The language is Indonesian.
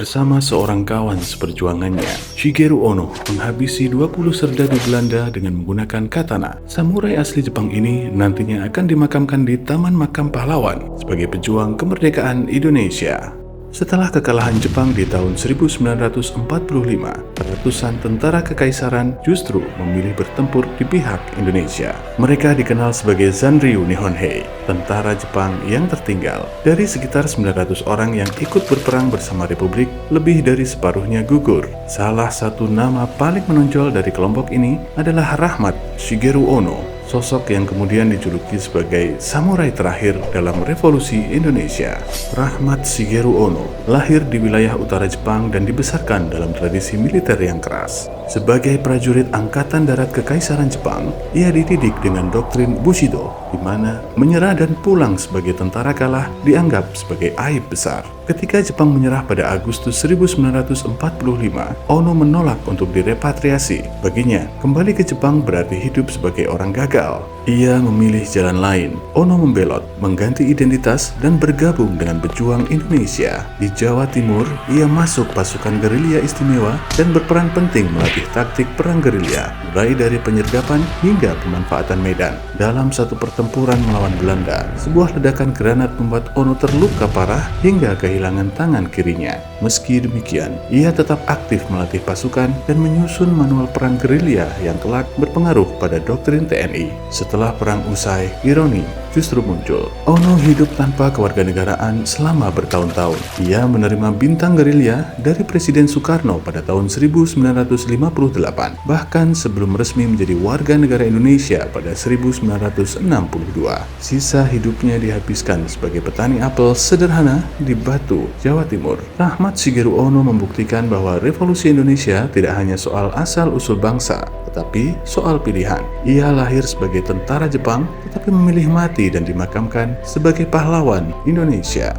bersama seorang kawan seperjuangannya. Shigeru Ono menghabisi 20 serdadu Belanda dengan menggunakan katana. Samurai asli Jepang ini nantinya akan dimakamkan di Taman Makam Pahlawan sebagai pejuang kemerdekaan Indonesia. Setelah kekalahan Jepang di tahun 1945, ratusan tentara kekaisaran justru memilih bertempur di pihak Indonesia. Mereka dikenal sebagai Zanryu Nihonhei, tentara Jepang yang tertinggal. Dari sekitar 900 orang yang ikut berperang bersama Republik, lebih dari separuhnya gugur. Salah satu nama paling menonjol dari kelompok ini adalah Rahmat Shigeru Ono, sosok yang kemudian dijuluki sebagai samurai terakhir dalam revolusi Indonesia. Rahmat Shigeru Ono lahir di wilayah utara Jepang dan dibesarkan dalam tradisi militer yang keras. Sebagai prajurit Angkatan Darat Kekaisaran Jepang, ia dididik dengan doktrin Bushido, di mana menyerah dan pulang sebagai tentara kalah dianggap sebagai aib besar. Ketika Jepang menyerah pada Agustus 1945, Ono menolak untuk direpatriasi. Baginya, kembali ke Jepang berarti hidup sebagai orang gagal. Ia memilih jalan lain. Ono membelot, mengganti identitas, dan bergabung dengan pejuang Indonesia. Di Jawa Timur, ia masuk pasukan gerilya istimewa dan berperan penting melatih taktik perang gerilya, mulai dari penyergapan hingga pemanfaatan medan. Dalam satu pertempuran melawan Belanda, sebuah ledakan granat membuat Ono terluka parah hingga kehilangan tangan kirinya. Meski demikian, ia tetap aktif melatih pasukan dan menyusun manual perang gerilya yang kelak berpengaruh pada doktrin TNI. Setelah perang usai, ironi justru muncul. Ono hidup tanpa kewarganegaraan selama bertahun-tahun. Ia menerima bintang gerilya dari Presiden Soekarno pada tahun 1958, bahkan sebelum resmi menjadi warga negara Indonesia pada 1962. Sisa hidupnya dihabiskan sebagai petani apel sederhana di Batu, Jawa Timur. Rahmat Shigeru Ono membuktikan bahwa revolusi Indonesia tidak hanya soal asal-usul bangsa, tetapi soal pilihan. Ia lahir sebagai tentara Jepang, tetapi memilih mati dan dimakamkan sebagai pahlawan Indonesia.